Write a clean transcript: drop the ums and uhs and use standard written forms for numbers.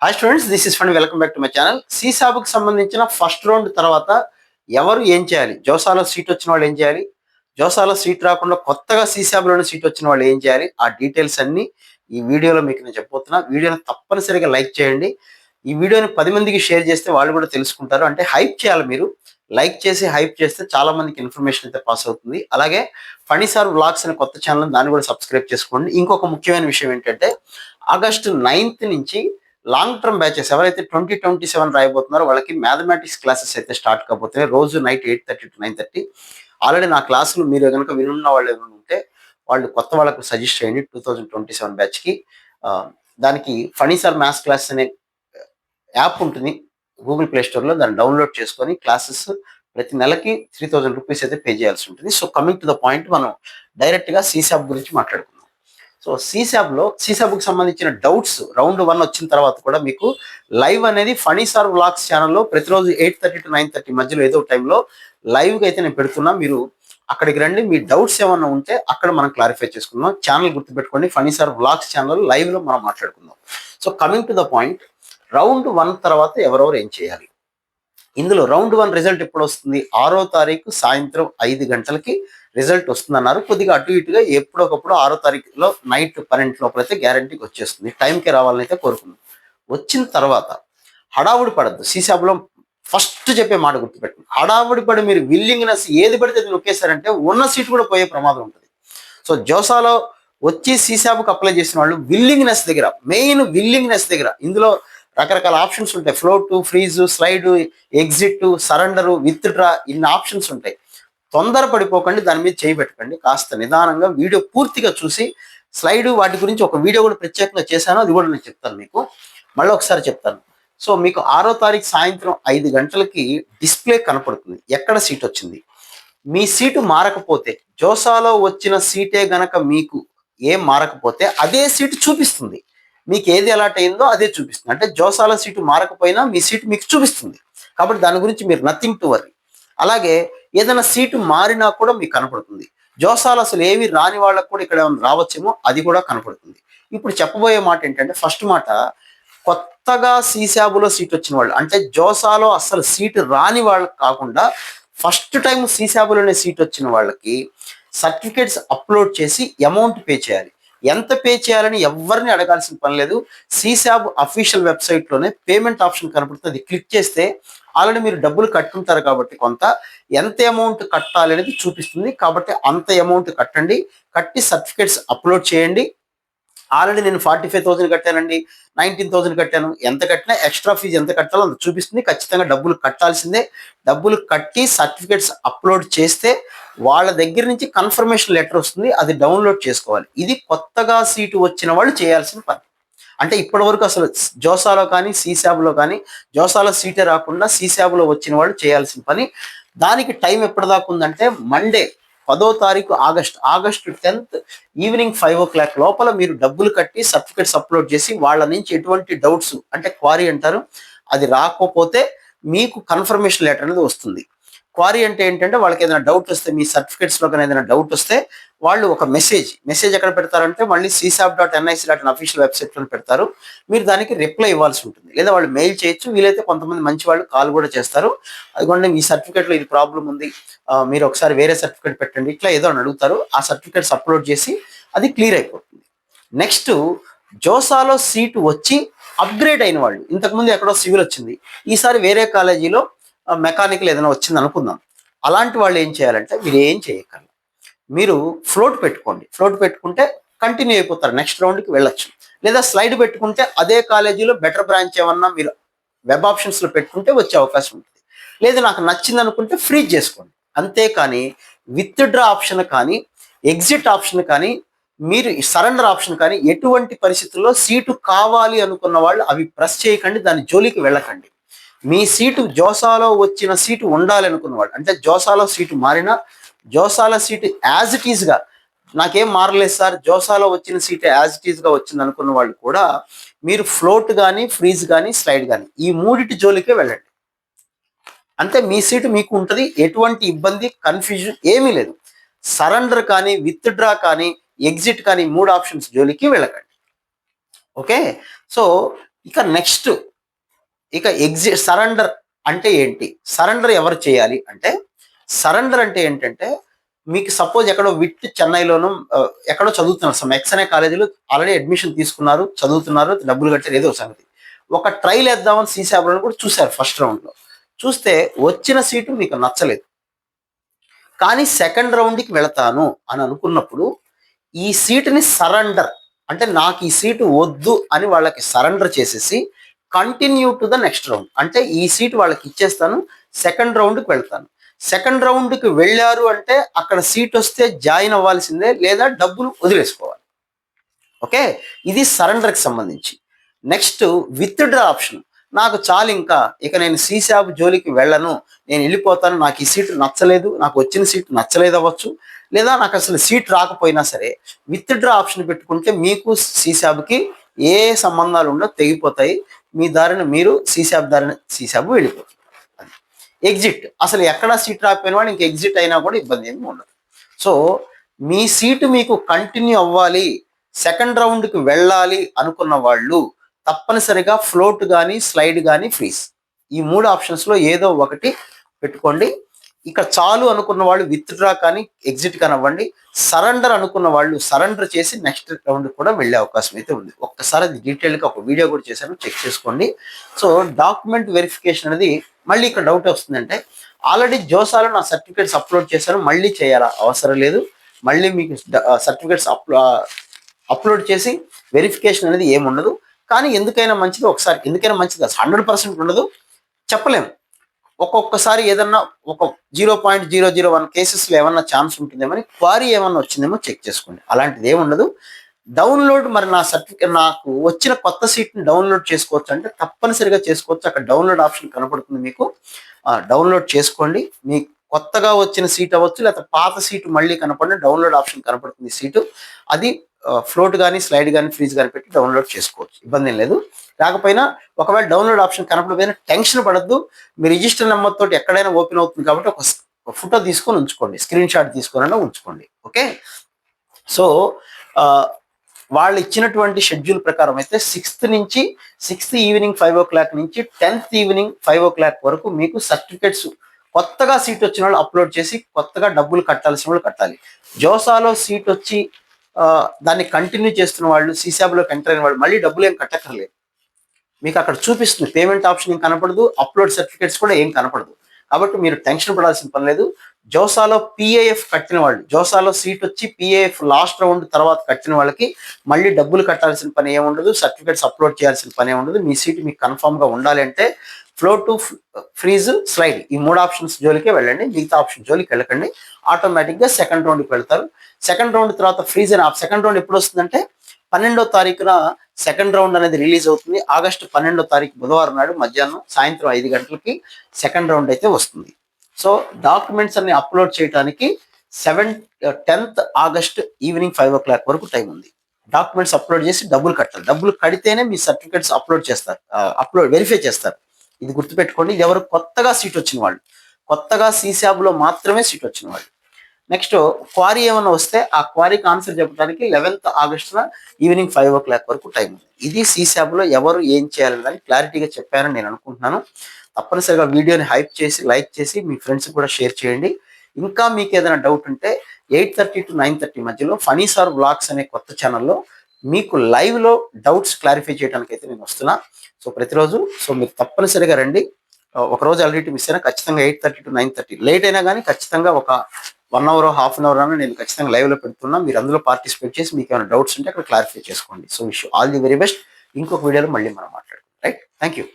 Hi students, this is fund. Welcome back to my channel. సీసాబుకి సంబంధించిన first round తర్వాత ఎవరు ఏం చేయాలి, జోసాలో సీట్ వచ్చిన వాళ్ళు ఏం చేయాలి, జోసాలో సీట్ రాకుండా కొత్తగా సీసాబులోనే సీట్ వచ్చిన వాళ్ళు ఏం చేయాలి, ఆ డీటెయిల్స్ అన్ని ఈ వీడియోలో మీకు నేను చెప్పబోతున్నా. వీడియోని తప్పనిసరిగా లైక్ చేయండి. ఈ వీడియోని 10 మందికి షేర్ చేస్తే వాళ్ళు కూడా తెలుసుకుంటారు. అంటే హైప్ చేయాలి. మీరు లైక్ చేసి హైప్ చేస్తే చాలా మందికి ఇన్ఫర్మేషన్ అయితే పాస్ అవుతుంది. అలాగే ఫణిసార్ వ్లాగ్స్ అనే కొత్త ఛానల్, దాన్ని కూడా సబ్స్క్రైబ్ చేసుకోండి. ఇంకొక ముఖ్యమైన విషయం ఏంటంటే ఆగస్టు 9th నుంచి లాంగ్ టర్మ్ బ్యాచెస్ ఎవరైతే 2027 రాయబోతున్నారో వాళ్ళకి మ్యాథమెటిక్స్ క్లాసెస్ అయితే స్టార్ట్ కాబోతున్నాయి. రోజు నైట్ 8:30 to 9:30. ఆల్రెడీ నా క్లాసులు మీరు కనుక వినున్న వాళ్ళు ఏమైనా ఉంటే వాళ్ళు కొత్త వాళ్ళకు సజెస్ట్ చేయండి. 2027 బ్యాచ్కి దానికి ఫణిసార్ మ్యాథ్స్ క్లాస్ అనే యాప్ ఉంటుంది గూగుల్ ప్లే స్టోర్లో. దాన్ని డౌన్లోడ్ చేసుకొని క్లాసెస్ ప్రతి నెలకి 3000 రూపీస్ అయితే పే చేయాల్సి ఉంటుంది. So coming to the point, మనం డైరెక్ట్గా సీసాబ్ గురించి మాట్లాడుకుందాం. సో సీసాబుకి సంబంధించిన డౌట్స్ రౌండ్ 1 వచ్చిన తర్వాత కూడా మీకు లైవ్ అనేది ఫణిసార్ వ్లాగ్స్ ఛానల్లో ప్రతిరోజు 8:30 to 9:30 మధ్యలో ఏదో టైంలో లైవ్గా అయితే నేను పెడుతున్నా. మీరు అక్కడికి రండి. మీ డౌట్స్ ఏమన్నా ఉంటే అక్కడ మనం క్లారిఫై చేసుకుందాం. ఛానల్ గుర్తుపెట్టుకోండి, ఫణిసార్ వ్లాగ్స్ ఛానల్ లైవ్లో మనం మాట్లాడుకుందాం. So coming to the point, round 1 తర్వాత ఎవరెవరు ఏం చేయాలి. ఇందులో రౌండ్ 1 రిజల్ట్ ఎప్పుడు వస్తుంది? 6వ తారీఖు సాయంత్రం 5 గంటలకి రిజల్ట్ వస్తుందన్నారు. కొద్దిగా అటు ఇటుగా ఎప్పుడొకప్పుడు 6వ తారీఖులో నైట్ 12 లోపల అయితే గ్యారంటీకి వచ్చేస్తుంది. టైంకి రావాలని అయితే కోరుకుందాం. వచ్చిన తర్వాత హడావుడి పడద్దు. సీసాబులో ఫస్ట్ చెప్పే మాట గుర్తుపెట్టండి, హడావుడి పడి మీరు విల్లింగ్నెస్ ఏది పడితే అది నొక్కేశారంటే ఉన్న సీట్ కూడా పోయే ప్రమాదం ఉంటుంది. సో జోసాలో వచ్చి సీసాబుకి అప్లై చేసిన వాళ్ళు విల్లింగ్నెస్ దగ్గర, మెయిన్ విల్లింగ్నెస్ దగ్గర, ఇందులో రకరకాల ఆప్షన్స్ ఉంటాయి. Float, freeze, slide, exit, surrender, with draw, ఇన్ని ఆప్షన్స్ ఉంటాయి. తొందర పడిపోకండి, దాని మీద చేయి పెట్టకండి. కాస్త నిదానంగా వీడియో పూర్తిగా చూసి, స్లైడ్ వాటి గురించి ఒక వీడియో కూడా ప్రత్యేకంగా చేశాను, అది కూడా నేను చెప్తాను మీకు. మళ్ళీ ఒకసారి చెప్తాను. సో మీకు 6వ తారీఖు సాయంత్రం 5 గంటలకి డిస్ప్లే కనపడుతుంది ఎక్కడ సీట్ వచ్చింది. మీ సీటు మారకపోతే, జోసాలో వచ్చిన సీటే గనక మీకు ఏం మారకపోతే అదే సీటు చూపిస్తుంది. మీకు ఏది అలాట్ అయిందో అదే చూపిస్తుంది. అంటే జోసాల సీటు మారకపోయినా మీ సీటు మీకు చూపిస్తుంది. కాబట్టి దాని గురించి మీరు నథింగ్ టు వరీ. అలాగే ఏదైనా సీటు మారినా కూడా మీకు కనపడుతుంది. జోసాలు అసలు ఏవి రాని వాళ్ళకు కూడా ఇక్కడ ఏమైనా రావచ్చేమో, అది కూడా కనపడుతుంది. ఇప్పుడు చెప్పబోయే మాట ఏంటంటే, ఫస్ట్ మాట, కొత్తగా సీసాబులో సీట్ వచ్చిన వాళ్ళు, అంటే జోసాలో అసలు సీటు రాని వాళ్ళకి కాకుండా ఫస్ట్ టైం సీసాబులోనే సీట్ వచ్చిన వాళ్ళకి సర్టిఫికేట్స్ అప్లోడ్ చేసి అమౌంట్ పే చేయాలి. ఎంత పే చేయాలని ఎవరిని అడగాల్సిన పని లేదు. సీసాబ్ అఫీషియల్ వెబ్సైట్లోనే పేమెంట్ ఆప్షన్ కనపడుతుంది. అది క్లిక్ చేస్తే ఆల్రెడీ మీరు డబ్బులు కట్టుంటారు కాబట్టి కొంత ఎంత అమౌంట్ కట్టాలి అనేది చూపిస్తుంది. కాబట్టి అంత అమౌంట్ కట్టండి, కట్టి సర్టిఫికేట్స్ అప్లోడ్ చేయండి. ఆల్రెడీ నేను 45,000 కట్టానండి, 19,000 కట్టాను, ఎంత కట్టినా ఎక్స్ట్రా ఫీజు ఎంత కట్టాలో అంత చూపిస్తుంది. ఖచ్చితంగా డబ్బులు కట్టాల్సిందే. డబ్బులు కట్టి సర్టిఫికేట్స్ అప్లోడ్ చేస్తే వాళ్ళ దగ్గర నుంచి కన్ఫర్మేషన్ లెటర్ వస్తుంది, అది డౌన్లోడ్ చేసుకోవాలి. ఇది కొత్తగా సీటు వచ్చిన వాళ్ళు చేయాల్సిన పని. అంటే ఇప్పటి వరకు అసలు జోసాలో కానీ సీసాబులో కానీ జోసాలో సీటే రాకుండా సీసాబులో వచ్చిన వాళ్ళు చేయాల్సిన పని. దానికి టైం ఎప్పటిదాకా ఉందంటే మండే 10వ తారీఖు ఆగస్టు 10th ఈవినింగ్ 5 o'clock లోపల మీరు డబ్బులు కట్టి సర్టిఫికేట్స్ అప్లోడ్ చేసి వాళ్ళ నుంచి ఎటువంటి డౌట్స్, అంటే క్వారీ అంటారు, అది రాకపోతే మీకు కన్ఫర్మేషన్ లెటర్ అనేది వస్తుంది. క్వారీ అంటే ఏంటంటే, వాళ్ళకి ఏదైనా డౌట్ వస్తే, మీ సర్టిఫికేట్స్లో కానీ ఏదైనా డౌట్ వస్తే వాళ్ళు ఒక మెసేజ్ ఎక్కడ పెడతారంటే మళ్ళీ csab.nic.in అఫీషియల్ వెబ్సైట్లో పెడతారు. మీరు దానికి రిప్లై ఇవ్వాల్సి ఉంటుంది, లేదా వాళ్ళు మెయిల్ చేయొచ్చు. వీలైతే కొంతమంది మంచి వాళ్ళు కాల్ కూడా చేస్తారు. అదిగోండి మీ సర్టిఫికేట్లో ఇది ప్రాబ్లం ఉంది, మీరు ఒకసారి వేరే సర్టిఫికేట్ పెట్టండి, ఇట్లా ఏదో అని అడుగుతారు. ఆ సర్టిఫికేట్స్ అప్లోడ్ చేసి అది క్లియర్ అయిపోతుంది. నెక్స్ట్, జోసాలో సీటు వచ్చి అప్గ్రేడ్ అయిన వాళ్ళు, ఇంతకుముందు ఎక్కడో సివిల్ వచ్చింది, ఈసారి వేరే కాలేజీలో మెకానికల్ ఏదైనా వచ్చింది అనుకుందాం. అలాంటి వాళ్ళు ఏం చేయాలంటే, మీరు ఏం చేయక్కర్లేదు, మీరు ఫ్లోట్ పెట్టుకోండి. ఫ్లోట్ పెట్టుకుంటే కంటిన్యూ అయిపోతారు, నెక్స్ట్ రౌండ్కి వెళ్ళొచ్చు. లేదా స్లైడ్ పెట్టుకుంటే అదే కాలేజీలో బెటర్ బ్రాంచ్ ఏమన్నా మీరు వెబ్ ఆప్షన్స్లో పెట్టుకుంటే వచ్చే అవకాశం ఉంటుంది. లేదా నాకు నచ్చింది అనుకుంటే ఫ్రీజ్ చేసుకోండి. అంతేకాని విత్ డ్రా ఆప్షన్ కానీ, ఎగ్జిట్ ఆప్షన్ కానీ, మీరు సరెండర్ ఆప్షన్ కానీ ఎటువంటి పరిస్థితుల్లో సీటు కావాలి అనుకున్న వాళ్ళు అవి ప్రెస్ చేయకండి, దాని జోలికి వెళ్ళకండి. మీ సీటు జోసాలో వచ్చిన సీటు ఉండాలి అనుకున్నవాడు, అంటే జోసాలో సీటు మారినా జోసాల సీటు యాజ్ ఇట్ ఈస్గా, నాకేం మారలేదు సార్, జోసాలో వచ్చిన సీటు యాజ్ ఇట్ ఈస్గా వచ్చింది అనుకున్న వాళ్ళు కూడా మీరు ఫ్లోట్ కానీ, ఫ్రీజ్ కానీ, స్లైడ్ కానీ, ఈ మూడిటి జోలికే వెళ్ళండి. అంటే మీ సీటు మీకు ఉంటుంది, ఎటువంటి ఇబ్బంది, కన్ఫ్యూజన్ ఏమీ లేదు. సరెండర్ కానీ, విత్ డ్రా కానీ, ఎగ్జిట్ కానీ, 3 ఆప్షన్స్ జోలికి వెళ్ళకండి. ఓకే. సో ఇక నెక్స్ట్ ఇక సరెండర్ అంటే ఏంటి? సరెండర్ ఎవరు చేయాలి అంటే, సరెండర్ అంటే ఏంటంటే, మీకు సపోజ్ ఎక్కడో చెన్నైలోను ఎక్కడో చదువుతున్నారు. ఎక్స్ అనే కాలేజీలో ఆల్రెడీ అడ్మిషన్ తీసుకున్నారు, చదువుతున్నారు, డబ్బులు కట్టారు, ఏదో సంగతి. ఒక ట్రైల్ వేద్దామని సీసాబ్లో కూడా చూశారు ఫస్ట్ రౌండ్లో. చూస్తే వచ్చిన సీటు మీకు నచ్చలేదు. కానీ సెకండ్ రౌండ్కి వెళతాను అని అనుకున్నప్పుడు ఈ సీటుని సరెండర్ అంటే నాకు ఈ సీటు వద్దు అని వాళ్ళకి సరెండర్ చేసేసి continue to the next round అంటే ఈ సీట్ వాళ్ళకి ఇచ్చేస్తాను, సెకండ్ రౌండ్కి వెళ్తాను. సెకండ్ రౌండ్కి వెళ్ళారు అంటే అక్కడ సీట్ వస్తే జాయిన్ అవ్వాల్సిందే, లేదా డబ్బులు వదిలేసుకోవాలి. ఓకే, ఇది సరెండర్కి సంబంధించి. Next withdraw option. నాకు చాలు, ఇంకా ఇక నేను సీసాబ్ జోలికి వెళ్ళను, నేను వెళ్ళిపోతాను, నాకు ఈ సీటు నచ్చలేదు, నాకు వచ్చిన సీటు నచ్చలేదు అవ్వచ్చు, లేదా నాకు అసలు సీట్ రాకపోయినా సరే విత్డ్రా ఆప్షన్ పెట్టుకుంటే మీకు సీసాబ్కి ఏ సంబంధాలు ఉండవు, తెగిపోతాయి. మీ దారిని మీరు సీసాబ్ వెళ్ళిపోతుంది. ఎగ్జిట్, అసలు ఎక్కడ సీట్ రాకపోయిన వాడు ఇంక ఎగ్జిట్ అయినా కూడా ఇబ్బంది ఏమి ఉండదు. సో మీ సీటు మీకు కంటిన్యూ అవ్వాలి, సెకండ్ రౌండ్కి వెళ్ళాలి అనుకున్న వాళ్ళు తప్పనిసరిగా ఫ్లోట్ కానీ స్లైడ్ కానీ ఫ్రీజ్, ఈ 3 ఆప్షన్స్లో ఏదో ఒకటి పెట్టుకోండి. ఇక చాలు అనుకున్న వాళ్ళు విత్డ్రా కానీ ఎగ్జిట్ కానీ అవ్వండి. సరెండర్ అనుకున్న వాళ్ళు సరెండర్ చేసి నెక్స్ట్ రౌండ్ కూడా వెళ్ళే అవకాశం అయితే ఉంది. ఒక్కసారి అది డీటెయిల్గా ఒక వీడియో కూడా చేశాను, చెక్ చేసుకోండి. సో డాక్యుమెంట్ వెరిఫికేషన్ అనేది మళ్ళీ ఇక్కడ డౌట్ వస్తుందంటే, ఆల్రెడీ జోసాలో నా సర్టిఫికేట్స్ అప్లోడ్ చేశాను, మళ్ళీ చేయాలా? అవసరం లేదు. మళ్ళీ మీకు సర్టిఫికేట్స్ అప్లోడ్ చేసి వెరిఫికేషన్ అనేది ఏముండదు. కానీ ఎందుకైనా మంచిది, ఒకసారి ఎందుకైనా మంచిది 100% ఉండదు, చెప్పలేము. ఒక్కొక్కసారి ఏదన్నా ఒక 0.001 కేసెస్లో ఏమన్నా ఛాన్స్ ఉంటుందేమని, క్వారీ ఏమన్నా వచ్చిందేమో చెక్ చేసుకోండి. అలాంటిది ఏముండదు. డౌన్లోడ్, మరి నా సర్టిఫికేట్ నాకు వచ్చిన కొత్త సీట్ని డౌన్లోడ్ చేసుకోవచ్చు అంటే తప్పనిసరిగా చేసుకోవచ్చు. అక్కడ డౌన్లోడ్ ఆప్షన్ కనపడుతుంది మీకు, డౌన్లోడ్ చేసుకోండి. మీ కొత్తగా వచ్చిన సీట్ అవ్వచ్చు, లేకపోతే పాత సీటు మళ్ళీ కనపడిన డౌన్లోడ్ ఆప్షన్ కనపడుతుంది సీటు, అది ఫ్లోట్ కానీ స్లైడ్ కానీ ఫ్రీజ్ కానీ పెట్టి డౌన్లోడ్ చేసుకోవచ్చు, ఇబ్బంది ఏం లేదు. రాకపోయినా ఒకవేళ డౌన్లోడ్ ఆప్షన్ కనపడకపోయినా టెన్షన్ పడద్దు, మీ రిజిస్టర్ నెంబర్ తోటి ఎక్కడైనా ఓపెన్ అవుతుంది కాబట్టి ఒక ఫోటో తీసుకొని ఉంచుకోండి, స్క్రీన్ షాట్ తీసుకొని ఉంచుకోండి. ఓకే, సో వాళ్ళు ఇచ్చినటువంటి షెడ్యూల్ ప్రకారం అయితే 6th ఈవినింగ్ 5 o'clock నుంచి 10th ఈవినింగ్ 5 o'clock వరకు మీకు సర్టిఫికేట్స్ కొత్తగా సీట్ వచ్చిన వాళ్ళు అప్లోడ్ చేసి కొత్తగా డబ్బులు కట్టాల్సిన వాళ్ళు కట్టాలి. జోసాలో సీట్ వచ్చి దాన్ని కంటిన్యూ చేస్తున్న వాళ్ళు, సీసాబ్లోకి ఎంటర్ అయిన వాళ్ళు మళ్ళీ డబ్బులు ఏం కట్టక్కర్లేదు. మీకు అక్కడ చూపిస్తుంది, పేమెంట్ ఆప్షన్ ఏం కనపడదు, అప్లోడ్ సర్టిఫికేట్స్ కూడా ఏం కనపడదు. కాబట్టి మీరు టెన్షన్ పడాల్సిన పని లేదు. జోసాలో పిఏఎఫ్ కట్టిన వాళ్ళు, జోసాలో సీట్ వచ్చి పిఏఎఫ్ లాస్ట్ రౌండ్ తర్వాత కట్టిన వాళ్ళకి మళ్ళీ డబ్బులు కట్టాల్సిన పని ఏముండదు, సర్టిఫికేట్స్ అప్లోడ్ చేయాల్సిన పని ఏముండదు. మీ సీట్ మీకు కన్ఫామ్గా ఉండాలి అంటే ఫ్లోట్ టు ఫ్రీజ్ స్లైడ్ ఈ 3 ఆప్షన్స్ జోలికే వెళ్ళండి, మిగతా ఆప్షన్ జోలికి వెళ్ళకండి. ఆటోమేటిక్గా సెకండ్ రౌండ్కి వెళ్తారు. సెకండ్ రౌండ్ తర్వాత ఫ్రీజ్ అని సెకండ్ రౌండ్ ఎప్పుడు వస్తుందంటే 12వ తారీఖున సెకండ్ రౌండ్ అనేది రిలీజ్ అవుతుంది. ఆగస్టు 12వ తారీఖు బుధవారం నాడు మధ్యాహ్నం సాయంత్రం 5 గంటలకి సెకండ్ రౌండ్ అయితే వస్తుంది. సో డాక్యుమెంట్స్ అన్ని అప్లోడ్ చేయడానికి 10th ఆగస్ట్ ఈవినింగ్ 5 o'clock వరకు టైం ఉంది. డాక్యుమెంట్స్ అప్లోడ్ చేసి డబ్బులు కట్టాలి. డబ్బులు కడితేనే మీ సర్టిఫికేట్స్ అప్లోడ్ చేస్తారు, వెరిఫై చేస్తారు. ఇది గుర్తుపెట్టుకోండి. ఇది ఎవరు కొత్తగా సీట్ వచ్చిన వాళ్ళు, కొత్తగా సీసాబ్లో మాత్రమే సీట్ వచ్చిన వాళ్ళు. నెక్స్ట్ క్వారీ ఏమైనా వస్తే ఆ క్వారీకి ఆన్సర్ చెప్పడానికి 11th ఆగస్టున ఈవినింగ్ 5 o'clock వరకు టైం ఉంది. ఇది సీసాబ్లో ఎవరు ఏం చేయాలని క్లారిటీగా చెప్పారని నేను అనుకుంటున్నాను. తప్పనిసరిగా వీడియోని హైప్ చేసి లైక్ చేసి మీ ఫ్రెండ్స్కి కూడా షేర్ చేయండి. ఇంకా మీకు ఏదైనా డౌట్ ఉంటే 8:30 to 9:30 మధ్యలో ఫనీ సార్ వ్లాగ్స్ అనే కొత్త ఛానల్లో మీకు లైవ్లో డౌట్స్ క్లారిఫై చేయడానికి అయితే నేను వస్తున్నా. సో ప్రతిరోజు మీరు తప్పనిసరిగా రండి. ఒకరోజు ఆల్రెడీ మిస్ అయినా ఖచ్చితంగా 8:30 to 9:30 లేట్ అయినా కానీ ఖచ్చితంగా ఒక 1 hour హాఫ్ అన్ అవర్ అని నేను ఖచ్చితంగా లైవ్లో పెడుతున్నా. మీరు అందులో పార్టిసిపేట్ చేసి మీకు ఏమైనా డౌట్స్ ఉంటే అక్కడ క్లారిఫై చేసుకోండి. So wish all the very best. ఇంకొక వీడియోలో మళ్ళీ మనం మాట్లాడుకుందాం. Right, thank you.